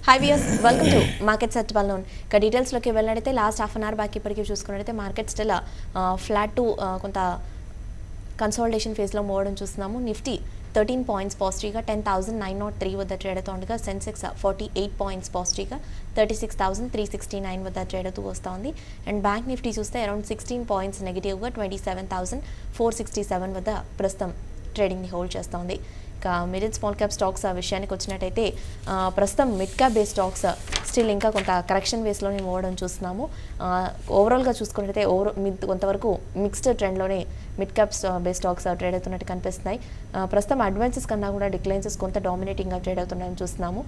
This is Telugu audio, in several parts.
Hi viewers, welcome to Markets at Balloon. Details loki velladite last half an hour back ippatiki chusukunnadite market still flat to konta consolidation phase lo move avadam chustunnamo. Nifty 13 points positive ga 10903 వద్ద ట్రేడ్ అవుతోందిగా సెన్సెక్స్ 48 పాయింట్స్ పాజిటివ్ గా 36369 వద్ద ట్రేడ్ అవుతూ వస్తోంది అండ్ బ్యాంక్ నిఫ్టీ చూస్తే అరౌండ్ 16 పాయింట్స్ నెగటివ్ గా 27467 వద్ద ప్రస్తుతం ట్రేడింగ్ ని హోల్డ్ చేస్తోంది. Mid and small cap stocks విషయానికి వచ్చినట్టయితే ప్రస్తుతం mid cap base stocks still ఇంకా కొంత కరెక్షన్ బేస్లోనే మూవ్ అవడం చూస్తున్నాము. ఓవరాల్గా చూసుకున్నట్టయితే కొంతవరకు మిక్స్డ్ ట్రెండ్లోనే mid cap base stocks trade అవుతున్నట్టు కనిపిస్తున్నాయి. ప్రస్తుతం అడ్వాన్సెస్ కన్నా కూడా డిక్లైన్సెస్ కొంత డామినేటింగ్గా ట్రేడ్ అవుతున్నాయని చూస్తున్నాము.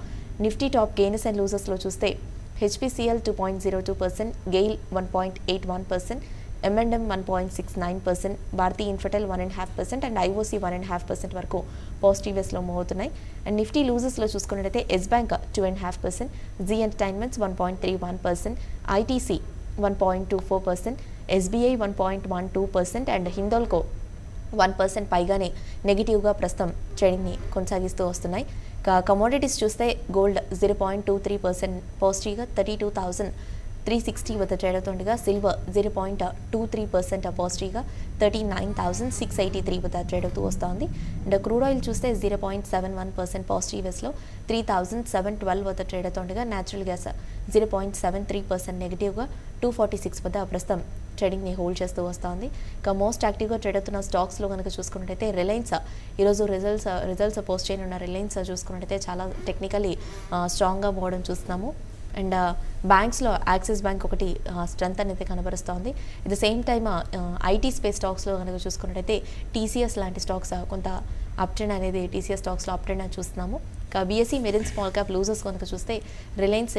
నిఫ్టీ టాప్ గెయిన్స్ అండ్ లూజర్స్లో చూస్తే HPCL 2.02%, GAIL 1.81%, M&M 1.69%, Bharti Infratel 1.5% and IOC 1.5% వరకు పాజిటివ్ వేస్లో మూవ్ అవుతున్నాయి. అండ్ నిఫ్టీ లూజర్స్లో చూసుకున్నట్టయితే Yes Bank 2.5%, Zee entertainments 1.31%, ITC 1.24%, SBI 1.12% and Hindalco 1% పైగానే నెగిటివ్గా ప్రస్తుతం ట్రేడింగ్ని కొనసాగిస్తూ వస్తున్నాయి. కమోడిటీస్ చూస్తే గోల్డ్ 0.23% పాజిటివ్గా 32,360 వద్ద ట్రేడ్ అవుతుండగా సిల్వర్ 0.23% పాజిటివ్గా 39,683 వద్ద ట్రేడ్ అవుతూ వస్తోంది. అండ్ క్రూడ్ ఆయిల్ చూస్తే 0.71% పాజిటివ్ వేస్లో 3712 వద్ద ట్రేడ్ అవుతుండగా న్యాచురల్ గ్యాస్ 0.73% నెగిటివ్గా 246 వద్ద ప్రస్తుతం ట్రేడింగ్ని హోల్డ్ చేస్తూ వస్తోంది. ఇక మోస్ట్ యాక్టివ్గా ట్రేడ్ అవుతున్న స్టాక్స్లో కనుక చూసుకున్నట్టయితే రిలయన్స్ ఈరోజు రిజల్ట్స్ పోస్ట్ చేయనున్న రిలయన్స్ చూసుకున్నట్టయితే చాలా టెక్నికలీ స్ట్రాంగ్గా పోవడం చూస్తున్నాము. అండ్ బ్యాంక్స్లో యాక్సిస్ బ్యాంక్ ఒకటి స్ట్రెంత్ అనేది కనబరుస్తోంది. At the same time IT space స్టాక్స్లో కనుక చూసుకున్నట్టయితే TCS లాంటి స్టాక్స్ కొంత అప్ ట్రెండ్ అనేది TCS స్టాక్స్లో అప్ ట్రెండ్ అని చూస్తున్నాము. BSE mid and small cap losers కనుక చూస్తే రిలయన్స్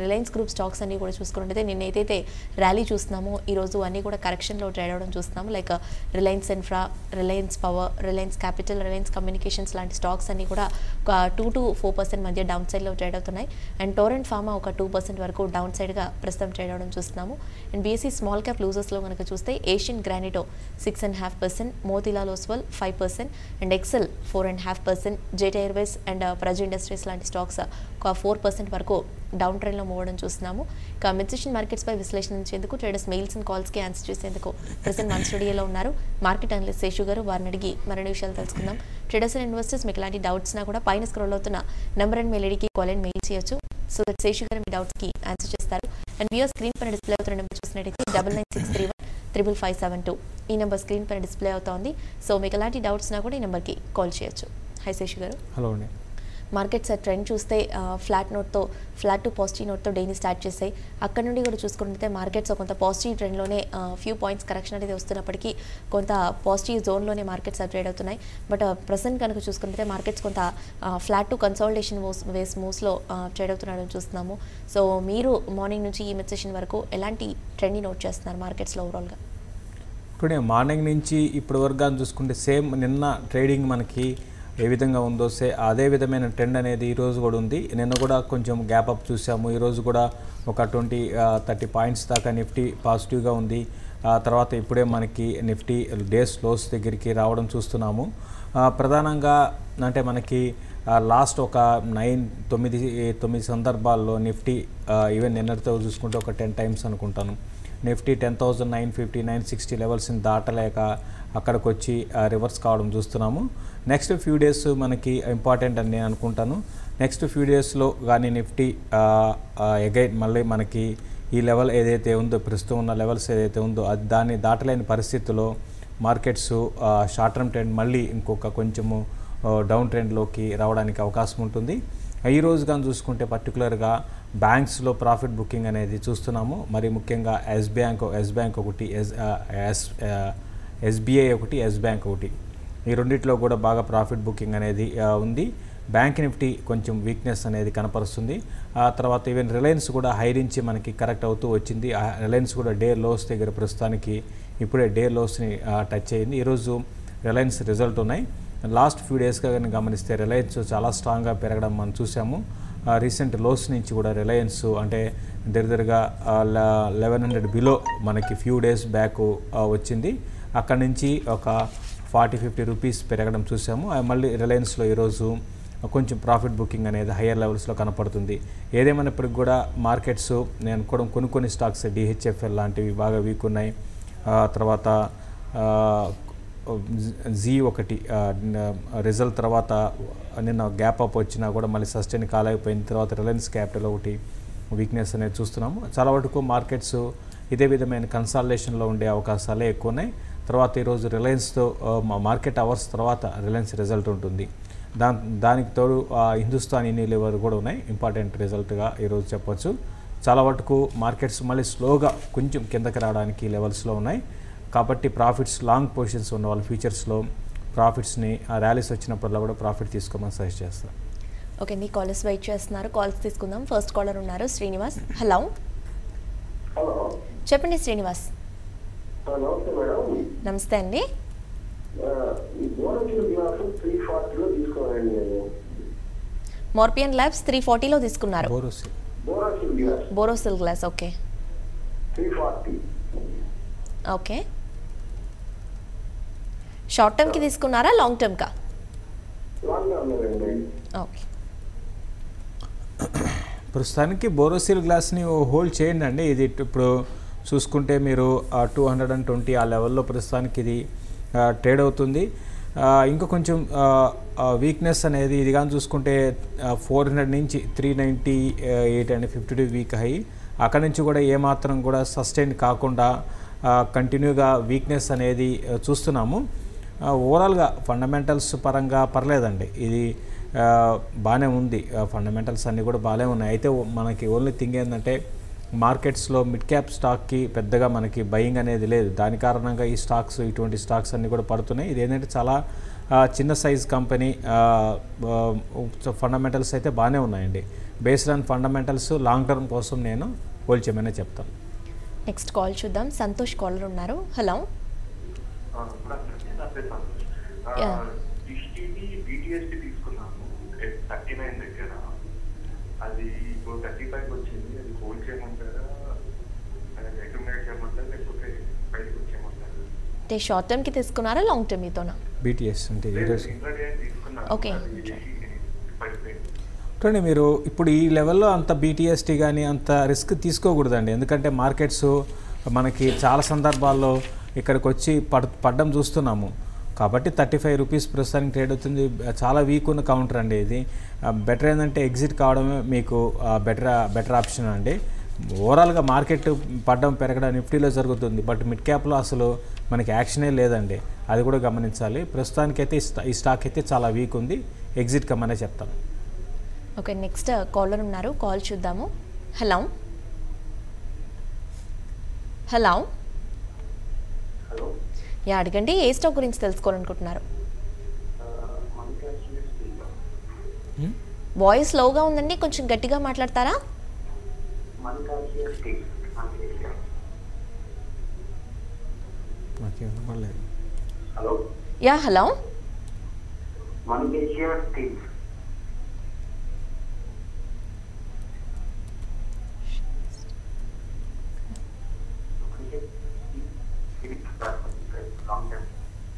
రిలయన్స్ గ్రూప్ స్టాక్స్ అన్ని కూడా చూసుకున్నట్టయితే నిన్న ఏదైతే ర్యాలీ చూస్తున్నామో ఈరోజు అన్నీ కూడా కరెక్షన్లో ట్రేడ్ అవ్వడం చూస్తున్నాము. Like Reliance infra, Reliance power, Reliance capital, Reliance communications లాంటి స్టాక్స్ అన్ని కూడా ఒక 2 to 4% మధ్య డౌన్ సైడ్లో ట్రేడ్ అవుతున్నాయి. అండ్ టోరెంట్ ఫార్మా ఒక 2% వరకు డౌన్ సైడ్గా ప్రస్తుతం ట్రేడ్ అవ్వడం చూస్తున్నాము. అండ్ BSE స్మాల్ క్యాప్ లూజర్స్లో కనుక చూస్తే Asian Granito 6.5%, Motilal Oswal 5% and Excel 4.5%, Jet Airways and Praj industries లాంటి స్టాక్స్ ఒక 4% వరకు డౌన్ ట్రెండ్లో మూవ్ అవడం చూస్తున్నాము. ఇక మిడ్ సెషన్ మార్కెట్స్పై విశ్లేషించేందుకు ట్రేడర్స్ మెయిల్స్ అండ్ కాల్స్కి ఆన్సర్ చేసేందుకు ప్రెసెంట్ మన స్టూడియోలో ఉన్నారు మార్కెట్ అనలిస్ట్ శేషు గారు. వారిని అడిగి మరిన్ని విషయాలు తెలుసుకుందాం. ట్రేడర్స్ అండ్ ఇన్వెస్టర్స్ మీకు ఇలాంటి డౌట్స్నా కూడా పైన స్క్రోల్ అవుతున్న నెంబర్ అండ్ మెయిల్ ఐడికి కాల్ అండ్ మెయిల్ చేయొచ్చు. సో దట్ శేషు గారు మీ డౌట్స్కి ఆన్సర్ చేస్తారు. అండ్ వ్యూయర్ స్క్రీన్ పైన డిస్ప్లే అవుతున్న నెంబర్ చూసినట్టయితే 9963155552 ఈ నెంబర్ స్క్రీన్ పైన డిస్ప్లే అవుతోంది. సో మీకు ఎలాంటి డౌట్స్నా కూడా ఈ నెంబర్కి కాల్ చేయొచ్చు. హై శేషు గారు. హలో అండి. మార్కెట్స్ ట్రెండ్ చూస్తే ఫ్లాట్ టు పాజిటివ్ నోట్తో డేని స్టార్ట్ చేసాయి. అక్కడ నుండి కూడా చూసుకుంటే మార్కెట్స్ కొంత పాజిటివ్ ట్రెండ్లోనే ఫ్యూ పాయింట్స్ కరెక్షన్ అనేది వస్తున్నప్పటికీ కొంత పాజిటివ్ జోన్లోనే మార్కెట్స్ ట్రేడ్ అవుతున్నాయి. బట్ ప్రజెంట్ కనుక చూసుకుంటే మార్కెట్స్ కొంత ఫ్లాట్ టు కన్సాలిడేషన్ మూవ్స్లో ట్రేడ్ అవుతున్నాడని చూస్తున్నాము. సో మీరు మార్నింగ్ నుంచి ఈ మిడ్ సెషన్ వరకు ఎలాంటి ట్రెండ్ని నోట్ చేస్తున్నారు మార్కెట్స్లో ఓవరాల్గా? ఇప్పుడు మార్నింగ్ నుంచి ఇప్పటి వరకు చూసుకుంటే సేమ్ నిన్న ట్రేడింగ్ మనకి ఏ విధంగా ఉందో అదే విధమైన ట్రెండ్ అనేది ఈరోజు కూడా ఉంది. నిన్న కూడా కొంచెం గ్యాప్ అప్ చూసాము. ఈరోజు కూడా ఒక 20-30 పాయింట్స్ దాకా నిఫ్టీ పాజిటివ్గా ఉంది. తర్వాత ఇప్పుడే మనకి నిఫ్టీ డేస్ లోస్ దగ్గరికి రావడం చూస్తున్నాము. ప్రధానంగా అంటే మనకి లాస్ట్ ఒక 9 సందర్భాల్లో నిఫ్టీ ఈవెన్ నిన్నటితో చూసుకుంటే ఒక 10 టైమ్స్ అనుకుంటాను నిఫ్టీ 10,950, 960 లెవెల్స్ని దాటలేక అక్కడికి వచ్చి రివర్స్ కావడం చూస్తున్నాము. నెక్స్ట్ ఫ్యూ డేస్ మనకి ఇంపార్టెంట్ అని నేను అనుకుంటాను. నెక్స్ట్ ఫ్యూ డేస్లో కానీ నిఫ్టీ అగైన్ మళ్ళీ మనకి ఈ లెవెల్ ఏదైతే ఉందో ప్రస్తుతం ఉన్న లెవెల్స్ ఏదైతే ఉందో అది దాన్ని దాటలేని పరిస్థితుల్లో మార్కెట్స్ షార్ట్ టర్మ్ ట్రెండ్ మళ్ళీ ఇంకొక కొంచెము డౌన్ ట్రెండ్లోకి రావడానికి అవకాశం ఉంటుంది. ఈ రోజు కానీ చూసుకుంటే పర్టికులర్గా బ్యాంక్స్లో ప్రాఫిట్ బుకింగ్ అనేది చూస్తున్నాము. మరి ముఖ్యంగా ఎస్ బ్యాంక్ ఒకటి, SBI ఒకటి, ఎస్ బ్యాంక్ ఒకటి, ఈ రెండిట్లో కూడా బాగా ప్రాఫిట్ బుకింగ్ అనేది ఉంది. బ్యాంక్ నిఫ్టీ కొంచెం వీక్నెస్ అనేది కనపరుస్తుంది. ఆ తర్వాత ఈవెన్ రిలయన్స్ కూడా హై నుంచి మనకి కరెక్ట్ అవుతూ వచ్చింది. రిలయన్స్ కూడా డే లోస్ దగ్గర ప్రస్తుతానికి ఇప్పుడే డే లోస్ని టచ్ అయ్యింది. ఈరోజు రిలయన్స్ రిజల్ట్ ఉన్నాయి. లాస్ట్ ఫ్యూ డేస్గా కానీ గమనిస్తే రిలయన్స్ చాలా స్ట్రాంగ్గా పెరగడం మనం చూసాము. రీసెంట్ లోస్ నుంచి కూడా రిలయన్స్ అంటే దగ్గరగా 1100 బిలో మనకి ఫ్యూ డేస్ బ్యాక్ వచ్చింది. అక్కడ నుంచి ఒక 40-50 రూపీస్ పెరగడం చూసాము. మళ్ళీ రిలయన్స్లో ఈరోజు కొంచెం ప్రాఫిట్ బుకింగ్ అనేది హయ్యర్ లెవెల్స్లో కనపడుతుంది. ఏదేమైనప్పటికీ కూడా మార్కెట్స్ నేను కూడా కొన్ని స్టాక్స్ డిహెచ్ఎఫ్ఎల్ లాంటివి బాగా వీక్ ఉన్నాయి. తర్వాత Z1 రిజల్ట్ తర్వాత నిన్న గ్యాప్ అప్ వచ్చినా కూడా మళ్ళీ సస్టైన్ కాలేకపోయిన తర్వాత రిలయన్స్ క్యాపిటల్ ఒకటి వీక్నెస్ అనేది చూస్తున్నాము. చాలా వరకు మార్కెట్స్ ఇదే విధమైన కన్సాలిడేషన్లో ఉండే అవకాశాలే ఎక్కువ ఉన్నాయి. తర్వాత ఈరోజు రిలయన్స్తో మార్కెట్ అవర్స్ తర్వాత రిలయన్స్ రిజల్ట్ ఉంటుంది. దానికి తోడు హిందుస్థాన్ యూనిలివర్ కూడా ఉన్నాయి, ఇంపార్టెంట్ రిజల్ట్గా ఈరోజు చెప్పొచ్చు. చాలా వరకు మార్కెట్స్ మళ్ళీ స్లోగా కొంచెం కిందకి రావడానికి లెవెల్స్లో ఉన్నాయి. కాబట్టి ప్రాఫిట్స్ లాంగ్ పొజిషన్స్ ఉన్న వాళ్ళు ఫ్యూచర్స్లో ప్రాఫిట్స్ని ర్యాలీస్ వచ్చినప్పుడల్లా కూడా ప్రాఫిట్ తీసుకోమని సజెస్ట్ చేస్తాను. ఓకే అండి, కాలర్స్ వెయిట్ చేస్తున్నారు, కాల్స్ తీసుకుందాం. ఫస్ట్ కాలర్ ఉన్నారు శ్రీనివాస్. హలో చెప్పండి శ్రీనివాస్. నమస్తే అండి. మోర్పియన్ ల్యాబ్స్ 340లో తీసుకున్నారు. Borosil glass. Okay okay, short టర్మ్కి తీసుకున్నారా లాంగ్ టర్మ్కా? ఓకే, ప్రస్తుతానికి బోరోసిల్ గ్లాస్ని హోల్డ్ చేయండి అండి. ఇది ఇప్పుడు చూసుకుంటే మీరు 220 ఆ లెవెల్లో ప్రస్తుతానికి ఇది ట్రేడ్ అవుతుంది. ఇంకా కొంచెం వీక్నెస్ అనేది ఇది కానీ చూసుకుంటే 400 నుంచి 398 అండి 52 వీక్ హై. అక్కడి నుంచి కూడా ఏమాత్రం కూడా సస్టైన్ కాకుండా కంటిన్యూగా వీక్నెస్ అనేది చూస్తున్నాము. ఓవరాల్గా ఫండమెంటల్స్ పరంగా పర్లేదండి, ఇది బాగానే ఉంది. ఫండమెంటల్స్ అన్నీ కూడా బాగానే ఉన్నాయి. అయితే మనకి ఓన్లీ థింగ్ ఏంటంటే మార్కెట్స్లో మిడ్ క్యాప్ స్టాక్కి పెద్దగా మనకి బయింగ్ అనేది లేదు. దాని కారణంగా ఈ స్టాక్స్ ఇటువంటి స్టాక్స్ అన్నీ కూడా పడుతున్నాయి. ఇది ఏంటంటే చాలా చిన్న సైజ్ కంపెనీ, ఫండమెంటల్స్ అయితే బాగానే ఉన్నాయండి. Based on fundamentals long term కోసం నేను హోల్డ్ చేయమనే చెప్తాను. నెక్స్ట్ కాల్ చూద్దాం. సంతోష్ కాలర్ ఉన్నారు. హలో తీసుకున్నాము 39 దగ్గర, అది ఇప్పుడు 35 వచ్చింది. అది హోల్డ్ చేయమంటారా, అక్యుములేట్ చేయమంటారా, లేకపోతే బయటకు వచ్చేయమంటారా? అంటే షార్ట్ టర్మ్కి తీసుకున్నారా లాంగ్ టర్మ్ మీతోనా? బీటీఎస్ అంటే ఓకే చూడండి, మీరు ఇప్పుడు ఈ లెవెల్లో అంత బీటీఎస్టీ కానీ అంత రిస్క్ తీసుకోకూడదండి. ఎందుకంటే మార్కెట్స్ మనకి చాలా సందర్భాల్లో ఇక్కడికి వచ్చి పడ్డం చూస్తున్నాము. కాబట్టి 35 రూపీస్ ప్రస్తుతానికి ట్రేడ్ అవుతుంది. చాలా వీక్ ఉన్న కౌంటర్ అండి. ఇది బెటర్ ఏంటంటే ఎగ్జిట్ కావడమే మీకు బెటర్ ఆప్షన్ అండి. ఓవరాల్గా మార్కెట్ పడ్డం పెరగడం నిఫ్టీలో జరుగుతుంది, బట్ మిడ్ క్యాప్లో అసలు మనకి యాక్షనే లేదండి. అది కూడా గమనించాలి. ప్రస్తుతానికైతే ఈ స్టాక్ అయితే చాలా వీక్ ఉంది, ఎగ్జిట్ కమ్మనే చెప్తాను. ఓకే, నెక్స్ట్ కాలర్ ఉన్నారు, కాల్ చూద్దాము. హలో హలో యా, అడగండి. ఏ స్టాక్ గురించి తెలుసుకోవాలనుకుంటున్నారు? వాయిస్ లోగా ఉందండి, కొంచెం గట్టిగా మాట్లాడతారా? యా హలో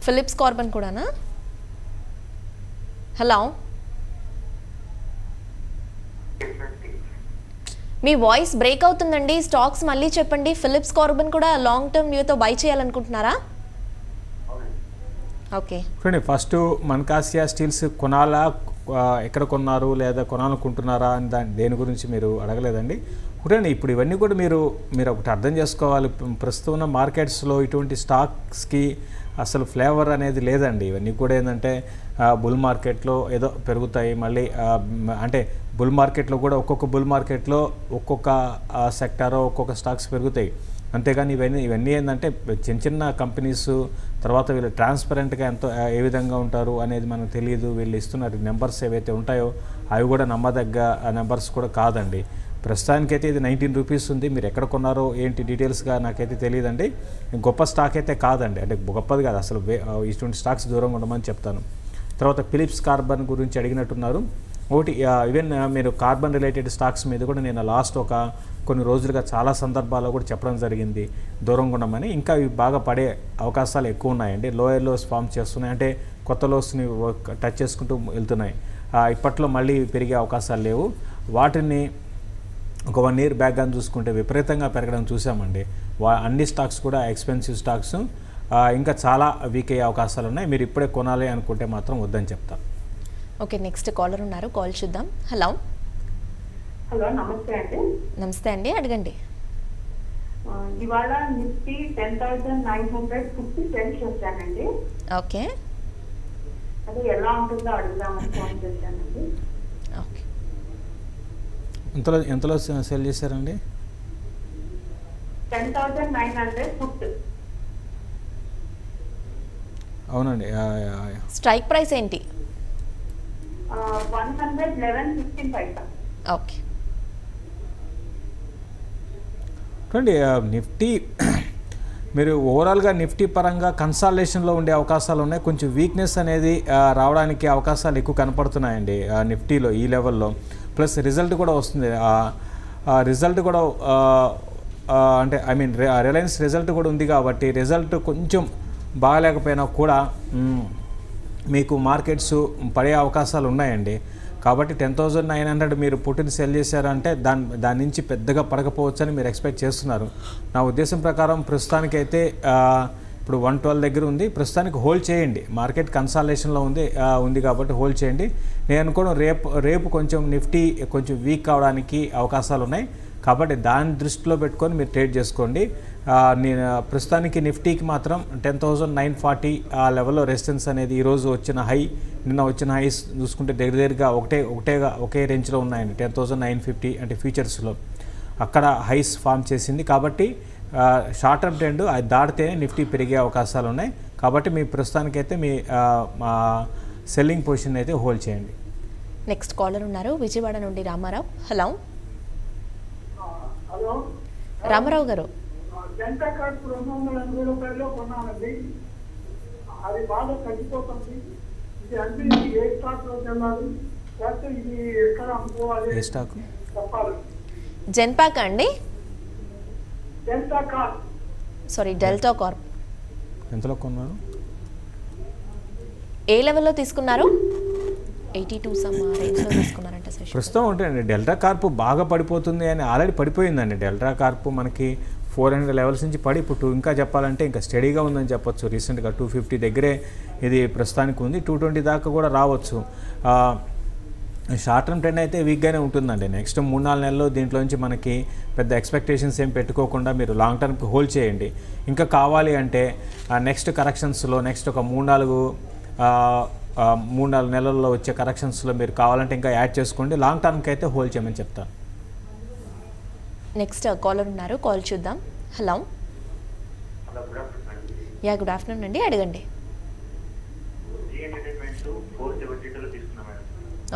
ఫిలిప్స్ కార్బన్ కూడానా? హలో, మీ వాయిస్ బ్రేక్ అవుతుందండి. స్టాక్స్ మళ్ళీ చెప్పండి. ఫిలిప్స్ కార్బన్ కూడా లాంగ్ టర్మ్ వ్యూతో బై చేయాలనుకుంటున్నారా? ఓకే, చూడండి, ఫస్ట్ మన్కాసియా స్టీల్స్ కొనాలా, ఎక్కడ కొన్నారు లేదా కొనాలనుకుంటున్నారా అని దేని గురించి మీరు అడగలేదండి. చూడండి, ఇప్పుడు ఇవన్నీ కూడా మీరు ఒకటి అర్థం చేసుకోవాలి. ప్రస్తుతం ఉన్న మార్కెట్స్లో ఇటువంటి స్టాక్స్కి అసలు ఫ్లేవర్ అనేది లేదండి. ఇవన్నీ కూడా ఏంటంటే బుల్ మార్కెట్లో ఏదో పెరుగుతాయి, మళ్ళీ అంటే బుల్ మార్కెట్లో కూడా ఒక్కొక్క బుల్ మార్కెట్లో ఒక్కొక్క సెక్టారో ఒక్కొక్క స్టాక్స్ పెరుగుతాయి. అంతేగాని ఇవన్నీ ఏంటంటే చిన్న కంపెనీస్, తర్వాత వీళ్ళు ట్రాన్స్పరెంట్గా ఏ విధంగా ఉంటారు అనేది మనకు తెలియదు. వీళ్ళు ఇస్తున్న నెంబర్స్ ఏవైతే ఉంటాయో అవి కూడా నమ్మదగ్గ నెంబర్స్ కూడా కాదండి. ప్రస్తుతానికైతే ఇది 19 రూపీస్ ఉంది. మీరు ఎక్కడ కొన్నారో ఏంటి డీటెయిల్స్గా నాకైతే తెలియదండి. గొప్ప స్టాక్ అయితే కాదండి, అంటే గొప్పది కాదు అసలు. ఇటువంటి స్టాక్స్ దూరంగా ఉండమని చెప్తాను. తర్వాత ఫిలిప్స్ కార్బన్ గురించి అడిగినట్టున్నారు. ఒకటి ఈవెన్ మీరు కార్బన్ రిలేటెడ్ స్టాక్స్ మీద కూడా నేను లాస్ట్ కొన్ని రోజులుగా చాలా సందర్భాల్లో కూడా చెప్పడం జరిగింది దూరంగా ఉండమని. ఇంకా ఇవి బాగా పడే అవకాశాలు ఎక్కువ ఉన్నాయండి. లోయర్ లోస్ ఫామ్ చేస్తున్నాయి, అంటే కొత్త లోస్ని టచ్ చేసుకుంటూ వెళ్తున్నాయి. ఇప్పట్లో మళ్ళీ పెరిగే అవకాశాలు లేవు. వాటిని ఒక 1 year బ్యాక్ అని చూసుకుంటే విపరీతంగా పెరగడం చూసామండి. అన్ని స్టాక్స్ కూడా ఎక్స్పెన్సివ్ స్టాక్స్, ఇంకా చాలా వీక్ అయ్యే అవకాశాలు ఉన్నాయి. మీరు ఇప్పుడే కొనాలి అనుకుంటే మాత్రం వద్దని చెప్తాను. ఓకే, నెక్స్ట్ కాలర్ ఉన్నారు, కాల్ చూద్దాం. హలో నమస్తే అండి. నమస్తే అండి, అడగండి. ఇవాళ నిఫ్టీ 10,950 సెల్స్ వచ్చానండి. ఓకే అది ఎలా ఉంటుందో అడుగుదామని ఫోన్ చేశానండి. ఓకే, ఎంతలో సెల్ చేశారండి? 10,950. అవునండి. స్ట్రైక్ ప్రైస్ ఏంటి? 111.15. ఓకే, చూడండి నిఫ్టీ మీరు ఓవరాల్గా నిఫ్టీ పరంగా కన్సాలిడేషన్లో ఉండే అవకాశాలు ఉన్నాయి. కొంచెం వీక్నెస్ అనేది రావడానికి అవకాశాలు ఎక్కువ కనపడుతున్నాయండి నిఫ్టీలో ఈ లెవెల్లో. ప్లస్ రిజల్ట్ కూడా వస్తుంది. రిజల్ట్ కూడా అంటే ఐ మీన్ రిలయన్స్ రిజల్ట్ కూడా ఉంది కాబట్టి రిజల్ట్ కొంచెం బాగాలేకపోయినా కూడా మీకు మార్కెట్స్ పడే అవకాశాలు ఉన్నాయండి. కాబట్టి 10,900 మీరు పుట్టిన సెల్ చేశారంటే దాని నుంచి పెద్దగా పడకపోవచ్చు అని మీరు ఎక్స్పెక్ట్ చేస్తున్నారు. నా ఉద్దేశం ప్రకారం ప్రస్తుతానికైతే ఇప్పుడు 112 దగ్గర ఉంది, ప్రస్తుతానికి హోల్డ్ చేయండి. మార్కెట్ కన్సాలిడేషన్లో ఉంది కాబట్టి హోల్డ్ చేయండి. నేను అనుకోవడం రేపు కొంచెం నిఫ్టీ కొంచెం వీక్ కావడానికి అవకాశాలు ఉన్నాయి కాబట్టి దాన్ని దృష్టిలో పెట్టుకొని మీరు ట్రేడ్ చేసుకోండి. నేను ప్రస్తుతానికి నిఫ్టీకి మాత్రం 10,940 ఆ లెవెల్లో రెసిస్టెన్స్ అనేది ఈరోజు వచ్చిన హై, నిన్న వచ్చిన హైస్ చూసుకుంటే దగ్గరగా ఒకే రేంజ్లో ఉన్నాయండి. 10,950 అంటే ఫ్యూచర్స్లో అక్కడ హైస్ ఫామ్ చేసింది కాబట్టి షార్ట్ టర్మ్ ట్రెండ్ అది దాటితేనే నిఫ్టీ పెరిగే అవకాశాలు ఉన్నాయి. కాబట్టి మీ ప్రస్తుతానికైతే మీ సెల్లింగ్ పొజిషన్ అయితే హోల్డ్ చేయండి. నెక్స్ట్ కాలర్ ఉన్నారు, విజయవాడ నుండి రామారావు. హలో హలో రామారావు గారు. జనతా కార్డ్ 280 రూపాయల్లో కొన్నానండి. అది బాగా తగ్గిపోతుంది. ఇది అంటే ఏ స్టాక్ లో వెళ్ళాలి, లేకపోతే ఇది ఎక్కడ అమ్ముకోవాలి? ఏ స్టాక్ చెప్పాలి. జెన్పాక్ అండి, Janata card. Sorry delta Corp. ఎంతలో కొన్నారు? ఏ లెవెల్లో తీసుకున్నారు? 82 సమ్ రేంజ్లో తీసుకున్నారంట సార్. ప్రస్తుతం ఉంటాయండి. డెల్టా కార్ప్ బాగా పడిపోతుంది అని ఆల్రెడీ పడిపోయిందండి. డెల్టా కార్ప్ మనకి 400 లెవెల్స్ నుంచి పడి ఇప్పుడు ఇంకా చెప్పాలంటే ఇంకా స్టడీగా ఉందని చెప్పొచ్చు. రీసెంట్గా 250 దగ్గరే ఇది ప్రస్తుతానికి ఉంది. 220 దాకా కూడా రావచ్చు. షార్ట్ టర్మ్ ట్రెండ్ అయితే వీక్గానే ఉంటుందండి. నెక్స్ట్ 3-4 నెలల్లో దీంట్లో నుంచి మనకి పెద్ద ఎక్స్పెక్టేషన్స్ ఏం పెట్టుకోకుండా మీరు లాంగ్ టర్మ్కి హోల్డ్ చేయండి. ఇంకా కావాలి అంటే నెక్స్ట్ కరెక్షన్స్లో నెక్స్ట్ ఒక 3-4 నెలల్లో వచ్చే కరెక్షన్స్లో మీరు కావాలంటే ఇంకా యాడ్ చేసుకోండి. లాంగ్ టర్మ్కి అయితే హోల్డ్ చేయమని చెప్తాను. నెక్స్ట్ కాలర్ ఉన్నారు, కాల్ చూద్దాం. హలో యా, గుడ్ ఆఫ్టర్నూన్ అండి, అడగండి.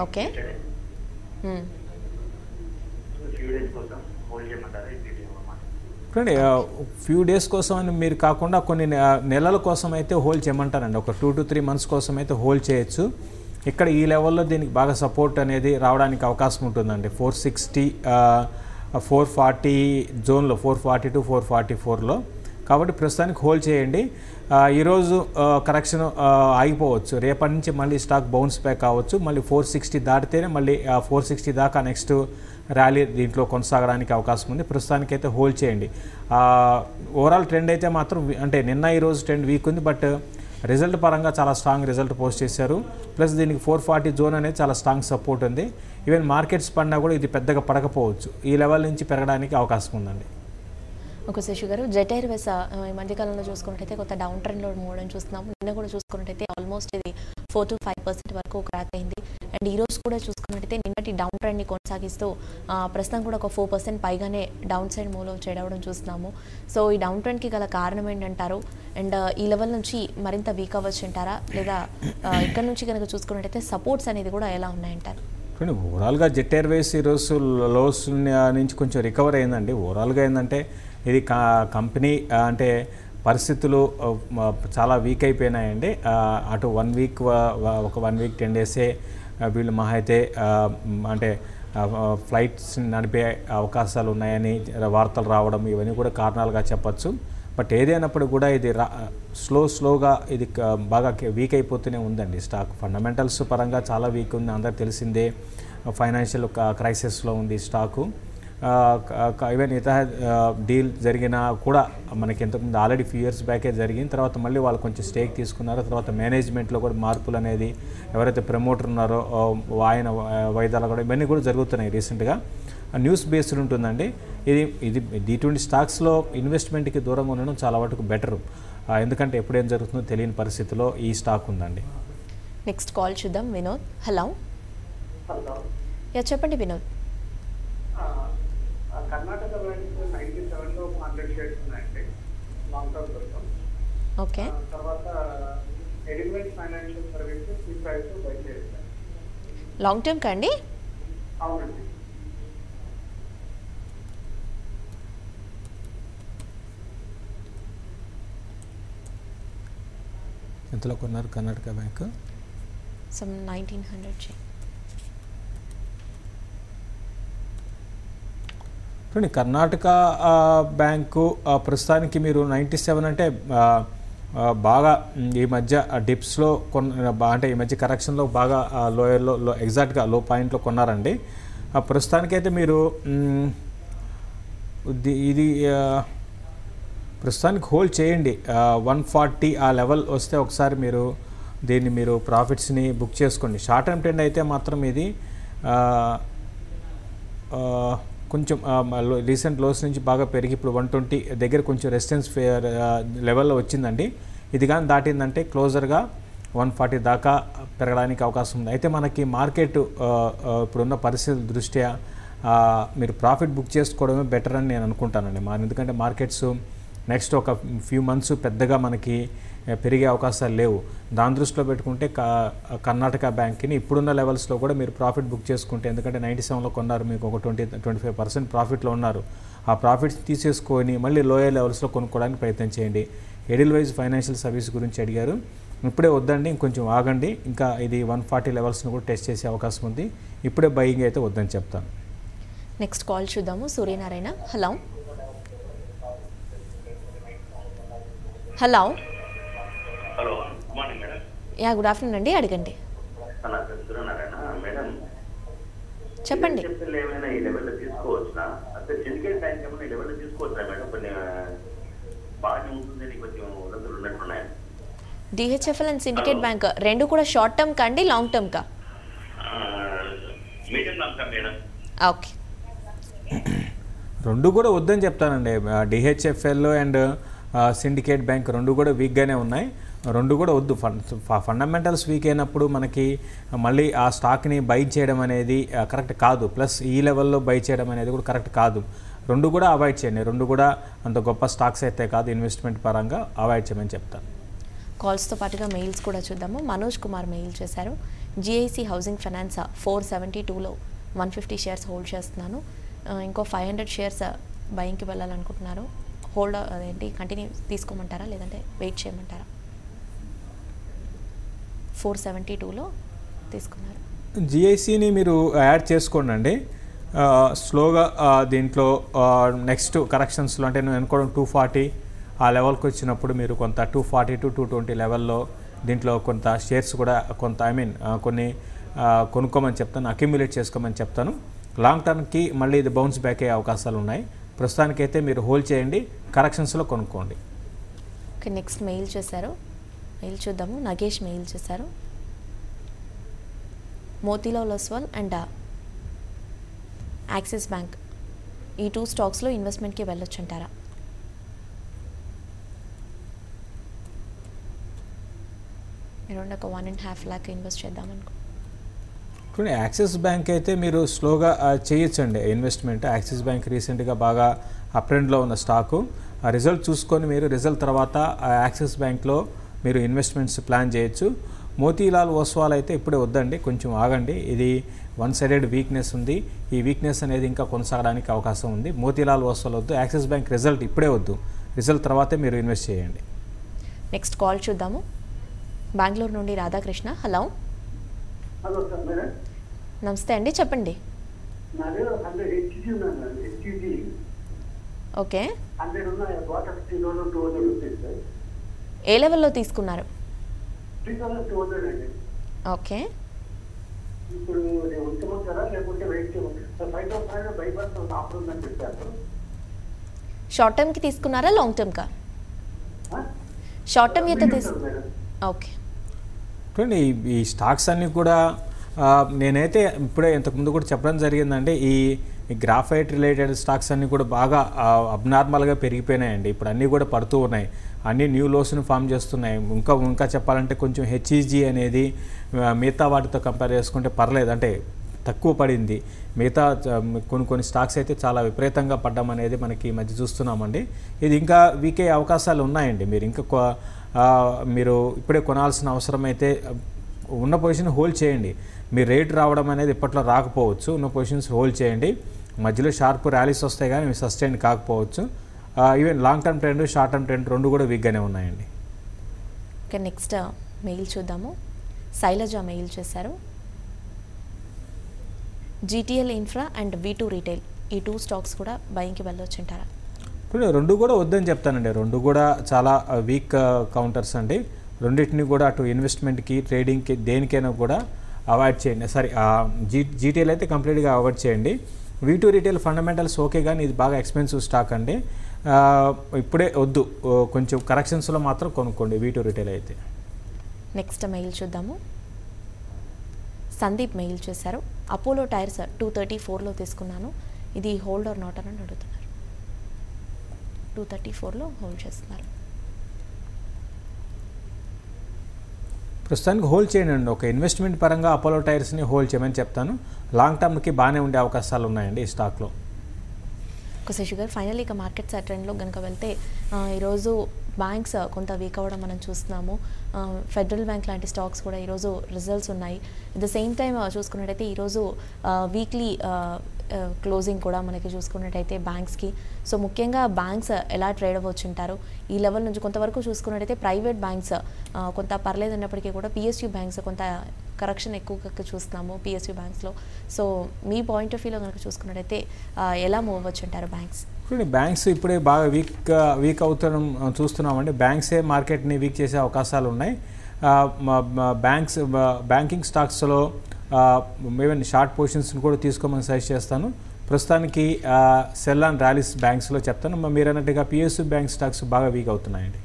ఓకే చూడండి ఫ్యూ డేస్ కోసం అని మీరు కాకుండా కొన్ని నెలల కోసం అయితే హోల్డ్ చేయమంటారండి. ఒక 2 to 3 months కోసం అయితే హోల్డ్ చేయొచ్చు. ఇక్కడ ఈ లెవెల్లో దీనికి బాగా సపోర్ట్ అనేది రావడానికి అవకాశం ఉంటుందండి. 460 440 జోన్లో, 440 to 444లో. కాబట్టి ప్రస్తుతానికి హోల్డ్ చేయండి. ఈరోజు కరెక్షన్ ఆగిపోవచ్చు, రేపటి నుంచి మళ్ళీ స్టాక్ బౌన్స్ బ్యాక్ కావచ్చు. మళ్ళీ 460 దాటితేనే మళ్ళీ 460 దాకా నెక్స్ట్ ర్యాలీ దీంట్లో కొనసాగడానికి అవకాశం ఉంది. ప్రస్తుతానికైతే హోల్డ్ చేయండి. ఓవరాల్ ట్రెండ్ అయితే మాత్రం అంటే నిన్న ఈరోజు ట్రెండ్ వీక్ ఉంది, బట్ రిజల్ట్ పరంగా చాలా స్ట్రాంగ్ రిజల్ట్ పోస్ట్ చేశారు. ప్లస్ దీనికి 440 జోన్ అనేది చాలా స్ట్రాంగ్ సపోర్ట్ ఉంది. ఈవెన్ మార్కెట్స్ పడినా కూడా ఇది పెద్దగా పడకపోవచ్చు. ఈ లెవెల్ నుంచి పెరగడానికి అవకాశం ఉందండి. ఓకే శశి గారు, జెట్ ఎయిర్వేస్ ఈ మధ్యకాలంలో చూసుకున్నట్టయితే కొంత డౌన్ ట్రెండ్లో మూడని చూస్తున్నాము. నిన్న కూడా చూసుకున్నట్టయితే ఆల్మోస్ట్ ఇది 4 to 5% వరకు క్రాక్ అయింది. అండ్ ఈరోజు కూడా చూసుకున్నట్టయితే నిన్నటి డౌన్ ట్రెండ్ని కొనసాగిస్తూ ప్రస్తుతం కూడా ఒక 4% పైగానే డౌన్ సైడ్ మూవ్ చేయడం చూస్తున్నాము. సో ఈ డౌన్ ట్రెండ్కి గల కారణం ఏంటంటారు? అండ్ ఈ లెవెల్ నుంచి మరింత వీక్ అవ్వచ్చు అంటారా, లేదా ఇక్కడ నుంచి కనుక చూసుకున్నట్టయితే సపోర్ట్స్ అనేది కూడా ఎలా ఉన్నాయంటారు? కానీ ఓవరాల్గా జెట్ ఎయిర్వేస్ ఈరోజు లోస్ నుంచి కొంచెం రికవర్ అయిందండి. ఓవరాల్గా ఏంటంటే ఇది కంపెనీ అంటే పరిస్థితులు చాలా వీక్ అయిపోయినాయండి. అటు 1 week ఒక 1 week 10 days వీళ్ళు మహా అయితే అంటే ఫ్లైట్స్ నడిపే అవకాశాలు ఉన్నాయని వార్తలు రావడం ఇవన్నీ కూడా కారణాలుగా చెప్పచ్చు. బట్ ఏదైనప్పుడు కూడా ఇది స్లోగా ఇది బాగా వీక్ అయిపోతూనే ఉందండి స్టాక్. ఫండమెంటల్స్ పరంగా చాలా వీక్ ఉంది, అందరికి తెలిసిందే. ఫైనాన్షియల్ క్రైసిస్లో ఉంది స్టాకు. ఈవెన్ ఇతర డీల్ జరిగినా కూడా మనకి ఇంతకుముందు ఆల్రెడీ ఫ్యూ ఇయర్స్ బ్యాకే జరిగిన తర్వాత మళ్ళీ వాళ్ళు కొంచెం స్టేక్ తీసుకున్నారో, తర్వాత మేనేజ్మెంట్లో కూడా మార్పులు అనేది ఎవరైతే ప్రమోటర్ ఉన్నారో ఆయన వైద్యాలు కూడా ఇవన్నీ కూడా జరుగుతున్నాయి రీసెంట్గా. న్యూస్ బేస్డ్ ఉంటుందండి ఇది. ఇటువంటి స్టాక్స్లో ఇన్వెస్ట్మెంట్కి దూరంగా ఉండడం చాలా వరకు బెటరు, ఎందుకంటే ఎప్పుడేం జరుగుతుందో తెలియని పరిస్థితిలో ఈ స్టాక్ ఉందండి. నెక్స్ట్ కాల్ చూద్దాం. వినోద్, హలో. యా చెప్పండి వినోద్. కర్ణాటక బ్యాంక్ 97లో 100 షేర్స్ ఉన్నాయండి లాంగ్ టర్మ్ కోసం. ఓకే. తర్వాత ఎడిమెంట్ ఫైనాన్షియల్ సర్వీసెస్ ఈ ప్రైస్ బై చేశారు. లాంగ్ టర్మ్ కండి? అవునండి. ఎంతలో కొన్నారు కర్ణాటక బ్యాంక్? సమ్ 1900. చూడండి, కర్ణాటక బ్యాంకు ప్రస్తుతానికి మీరు 97 అంటే బాగా ఈ మధ్య డిప్స్లో అంటే ఈ మధ్య కరెక్షన్లో బాగా లోయర్లో ఎగ్జాక్ట్గా లో పాయింట్లో కొన్నారండి. ప్రస్తుతానికైతే మీరు ఇది ప్రస్తుతానికి హోల్డ్ చేయండి. 140 ఆ లెవెల్ వస్తే ఒకసారి మీరు దీన్ని మీరు ప్రాఫిట్స్ని బుక్ చేసుకోండి. షార్ట్ టర్మ్ ట్రెండ్ అయితే మాత్రం ఇది కొంచెం రీసెంట్ లోస్ నుంచి బాగా పెరిగి ఇప్పుడు 120 దగ్గర కొంచెం రెసిస్టెన్స్ లెవెల్లో వచ్చిందండి. ఇది కానీ దాటిందంటే క్లోజర్గా 140 దాకా పెరగడానికి అవకాశం ఉంది. అయితే మనకి మార్కెట్ ఇప్పుడున్న పరిస్థితుల దృష్ట్యా మీరు ప్రాఫిట్ బుక్ చేసుకోవడమే బెటర్ అని నేను అనుకుంటానండి. ఎందుకంటే మార్కెట్స్ నెక్స్ట్ ఒక ఫ్యూ మంత్స్ పెద్దగా మనకి పెరిగే అవకాశాలు లేవు. దాని దృష్టిలో పెట్టుకుంటే కర్ణాటక బ్యాంక్ని ఇప్పుడున్న లెవెల్స్లో కూడా మీరు ప్రాఫిట్ బుక్ చేసుకుంటే, ఎందుకంటే 97లో కొన్నారు, మీకు ఒక 20-25% ప్రాఫిట్లో ఉన్నారు. ఆ ప్రాఫిట్స్ తీసేసుకొని మళ్ళీ లోయర్ లెవెల్స్లో కొనుక్కోవడానికి ప్రయత్నం చేయండి. ఎడిల్వైజ్ ఫైనాన్షియల్ సర్వీస్ గురించి అడిగారు, ఇప్పుడే వద్దండి, ఇంకొంచెం ఆగండి. ఇంకా ఇది 140 లెవెల్స్ను కూడా టెస్ట్ చేసే అవకాశం ఉంది. ఇప్పుడే బయింగ్ అయితే వద్దని చెప్తాను. నెక్స్ట్ కాల్ చూద్దాము. Suryanarayana, hello. Hello. Hello, good morning madam. Yeah good afternoon అండి, అడగండి. మేడం చెప్పండి. ఏమైనా ఈ లెవెల్లో తీసుకోవచ్చునా? అసలు సిండికేట్ బ్యాంక్ ఏమైనా ఈ లెవెల్లో తీసుకోవచ్చా మేడం? కొన్ని బాగా ఉంటుందని కొంచెం ఉన్నతులు ఉన్నట్టున్నాయి. డిహెచ్ఎఫ్ఎల్ అండ్ సిండికేట్ బ్యాంక్ రెండు కూడా షార్ట్ టర్మ్ కా అండి, లాంగ్ టర్మ్ కా? Medium long term madam. Okay. రెండు కూడా వద్దని చెప్తానండి. డిహెచ్ఎఫ్ఎల్ అండ్ సిండికేట్ బ్యాంక్ రెండు కూడా వీక్గానే ఉన్నాయి. రెండు కూడా వద్దు. ఫండమెంటల్స్ వీక్ అయినప్పుడు మనకి మళ్ళీ ఆ స్టాక్ని బై చేయడం అనేది కరెక్ట్ కాదు. ప్లస్ ఈ లెవెల్లో బై చేయడం అనేది కూడా కరెక్ట్ కాదు. రెండు కూడా అవాయిడ్ చేయండి. రెండు కూడా అంత గొప్ప స్టాక్స్ అయితే కాదు, ఇన్వెస్ట్మెంట్ పరంగా అవాయిడ్ చేయమని చెప్తాను. కాల్స్తో పాటుగా మెయిల్స్ కూడా చూద్దాము. మనోజ్ కుమార్ మెయిల్ చేశారు. జిఐసి హౌసింగ్ ఫైనాన్స్ 472లో 150 షేర్స్ హోల్డ్ చేస్తున్నాను, ఇంకో 500 షేర్స్ బయింగ్కి వెళ్ళాలనుకుంటున్నారు. హోల్డ్ అదేంటి, కంటిన్యూ తీసుకోమంటారా లేదంటే వెయిట్ చేయమంటారా? 472లో తీసుకున్నారు. జిఐసిని మీరు యాడ్ చేసుకోండి. స్లోగా దీంట్లో నెక్స్ట్ కరెక్షన్స్లో అంటే నేను అనుకోవడం 240 ఆ లెవెల్కి వచ్చినప్పుడు మీరు కొంత 240 to 220 లెవెల్లో దీంట్లో కొంత షేర్స్ కూడా కొంత కొన్ని కొనుక్కోమని చెప్తాను, అక్యుములేట్ చేసుకోమని చెప్తాను. లాంగ్ టర్మ్కి మళ్ళీ ఇది బౌన్స్ బ్యాక్ అయ్యే అవకాశాలు ఉన్నాయి. ప్రస్తుతానికైతే మీరు హోల్డ్ చేయండి, కరెక్షన్స్లో కొనుక్కోండి. ఓకే. నెక్స్ట్ మెయిల్ చేశారు, మెయిల్ చూద్దాము. నగేష్ మెయిల్ చేశారు. Motilal Oswal and axis bank ఈ 2 స్టాక్స్లో ఇన్వెస్ట్మెంట్కి వెళ్ళొచ్చు అంటారా? అరౌండ్ ఒక 1.5 lakh ఇన్వెస్ట్ చేద్దామనుకో. చూడండి, యాక్సిస్ బ్యాంక్ అయితే మీరు స్లోగా చేయొచ్చండి ఇన్వెస్ట్మెంట్. యాక్సిస్ బ్యాంక్ రీసెంట్గా బాగా అప్ ట్రెండ్లో ఉన్న స్టాకు. ఆ రిజల్ట్ చూసుకొని మీరు రిజల్ట్ తర్వాత యాక్సిస్ బ్యాంక్లో మీరు ఇన్వెస్ట్మెంట్స్ ప్లాన్ చేయొచ్చు. మోతీలాల్ ఒస్వాల్ అయితే ఇప్పుడే వద్దండి, కొంచెం ఆగండి. ఇది వన్ సైడెడ్ వీక్నెస్ ఉంది. ఈ వీక్నెస్ అనేది ఇంకా కొనసాగడానికి అవకాశం ఉంది. మోతీలాల్ ఒస్వాల్ వద్దు. యాక్సిస్ బ్యాంక్ రిజల్ట్ ఇప్పుడే వద్దు, రిజల్ట్ తర్వాతే మీరు ఇన్వెస్ట్ చేయండి. నెక్స్ట్ కాల్ చూద్దాము. బెంగళూరు నుండి Radhakrishna, hello. Hello sir madam. నమస్తే అండి, చెప్పండి. నా దగ్గర 100 హెచ్జీ ఉన్నాను. హెచ్జీ ఓకే, 100 ఉన్నాయి, బాట 3,200 రూపీస్, ఏ లెవెల్లో తీసుకున్నారు? 3,200 అండి. ఓకే, ఇప్పుడు ఉంచమంటారా లేకుంటే వెయిట్ చేయమంటారా? 5,000 5% ఆఫర్ ఉందని చెప్పారు. షార్ట్ టర్మ్కి తీసుకున్నారా లాంగ్ టర్మ్కా? షార్ట్ టర్మ్ అయితే మేడం ఓకే. చూడండి ఈ స్టాక్స్ అన్నీ కూడా నేనైతే ఇప్పుడే ఇంతకుముందు కూడా చెప్పడం జరిగిందండి, ఈ గ్రాఫైట్ రిలేటెడ్ స్టాక్స్ అన్నీ కూడా బాగా అబ్నార్మల్గా పెరిగిపోయినాయండి. ఇప్పుడు అన్నీ కూడా పడుతూ ఉన్నాయి, అన్నీ న్యూ లోస్ని ఫామ్ చేస్తున్నాయి. ఇంకా చెప్పాలంటే కొంచెం హెచ్ఈజీ అనేది మిగతా వాటితో కంపేర్ చేసుకుంటే పర్లేదు, అంటే తక్కువ పడింది. మిగతా కొన్ని స్టాక్స్ అయితే చాలా విపరీతంగా పడ్డం అనేది మనకి ఈ మధ్య చూస్తున్నామండి. ఇది ఇంకా వీకే అవకాశాలు ఉన్నాయండి. మీరు ఇప్పుడే కొనాల్సిన అవసరం అయితే ఉన్న పొజిషన్ హోల్డ్ చేయండి. మీ రేట్ రావడం అనేది ఇప్పట్లో రాకపోవచ్చు, ఉన్న పొజిషన్స్ హోల్డ్ చేయండి. మధ్యలో షార్ప్ ర్యాలీస్ వస్తాయి కానీ ఇవి సస్టైన్ కాకపోవచ్చు. Even long term trend, short term trend రెండు కూడా వీక్గానే ఉన్నాయండి. ఓకే, నెక్స్ట్ మెయిల్ చూద్దాము. శైలజ మెయిల్ చేశారు. GTL infra and V2 retail, ఈ 2 స్టాక్స్ కూడా బయింగ్కి వెళ్ళొచ్చుంటారా? ఇప్పుడు రెండు కూడా వద్దని చెప్తానండి. రెండు కూడా చాలా వీక్ కౌంటర్స్ అండి. రెండింటిని కూడా అటు ఇన్వెస్ట్మెంట్కి, ట్రేడింగ్కి, దేనికైనా కూడా అవాయిడ్ చేయండి. జీటీఎల్ అయితే కంప్లీట్గా అవాయిడ్ చేయండి. V2 రీటైల్ ఫండమెంటల్స్ ఓకే, కానీ ఇది బాగా ఎక్స్పెన్సివ్ స్టాక్ అండి. ఇప్పుడే వద్దు, కొంచెం కరెక్షన్స్లో మాత్రం కొనుక్కోండి V2 రీటైల్ అయితే. నెక్స్ట్ మెయిల్ చూద్దాము. సందీప్ మెయిల్ చేశారు. అపోలో టైర్స్ 234లో తీసుకున్నాను, ఇది హోల్డ్ ఆర్ నాట్ అని అడుగుతున్నారు. 234లో హోల్డ్ చేస్తున్నారు. ప్రస్తుతానికి హోల్డ్ చేయండి. ఒక ఇన్వెస్ట్మెంట్ పరంగా అపోలో టైర్స్ని హోల్డ్ చేయమని చెప్తాను. లాంగ్ టర్మ్కి బాగానే ఉండే అవకాశాలు ఉన్నాయండి ఈ స్టాక్లో. శశి గారు, ఫైనల్ ఇక మార్కెట్స్ ట్రెండ్లో కనుక వెళ్తే ఈరోజు బ్యాంక్స్ కొంత వీక్ అవ్వడం మనం చూస్తున్నాము. ఫెడరల్ బ్యాంక్ లాంటి స్టాక్స్ కూడా ఈరోజు రిజల్ట్స్ ఉన్నాయి. అట్ ద సేమ్ టైం చూసుకున్నట్టయితే ఈరోజు వీక్లీ క్లోజింగ్ కూడా మనకి చూసుకున్నట్టయితే బ్యాంక్స్కి. సో ముఖ్యంగా బ్యాంక్స్ ఎలా ట్రేడ్ అవ్వచ్చు అంటారు? ఈ లెవెల్ నుంచి కొంతవరకు చూసుకున్నట్టయితే ప్రైవేట్ బ్యాంక్స్ కొంత పర్లేదు అన్నప్పటికీ కూడా PSU బ్యాంక్స్ కొంత కరెక్షన్ ఎక్కువగా చూస్తున్నాము PSU బ్యాంక్స్లో. సో మీ పాయింట్ ఆఫ్ వ్యూలో కనుక చూసుకున్నట్టయితే ఎలా మూవ్ అవ్వచ్చు అంటారు బ్యాంక్స్? బ్యాంక్స్ ఇప్పుడే బాగా వీక్ అవుతడం చూస్తున్నామండి. బ్యాంక్సే మార్కెట్ని వీక్ చేసే అవకాశాలు ఉన్నాయి. బ్యాంకింగ్ స్టాక్స్లో ఈవెన్ షార్ట్ పొజిషన్స్ని కూడా తీసుకోమని సజెస్ట్ చేస్తాను. ప్రస్తుతానికి సెల్ అండ్ ర్యాలీస్ బ్యాంక్స్లో చెప్తాను. మీరు అన్నట్టుగా PSU బ్యాంక్ స్టాక్స్ బాగా వీక్ అవుతున్నాయండి.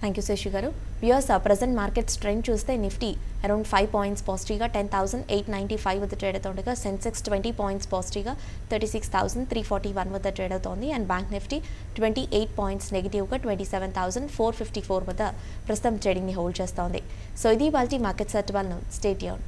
థ్యాంక్ యూ శశి గారు. వ్యూయర్స్, ప్రజెంట్ మార్కెట్స్ ట్రెండ్ చూస్తే నిఫ్టీ అరౌండ్ 5 పాయింట్స్ పాజిటివ్గా 10,895 వద్ద ట్రేడ్ అవుతుండగా, సెన్సెక్స్ 20 పాయింట్స్ పాజిటివ్గా 36,341 వద్ద ట్రేడ్ అవుతోంది. అండ్ బ్యాంక్ నిఫ్టీ 28 పాయింట్స్ నెగిటివ్గా 27,454 వద్ద ప్రస్తుతం ట్రేడింగ్ని హోల్డ్ చేస్తోంది. సో ఇది వాళ్ళ మార్కెట్స్ అట్ 12. Stay tuned.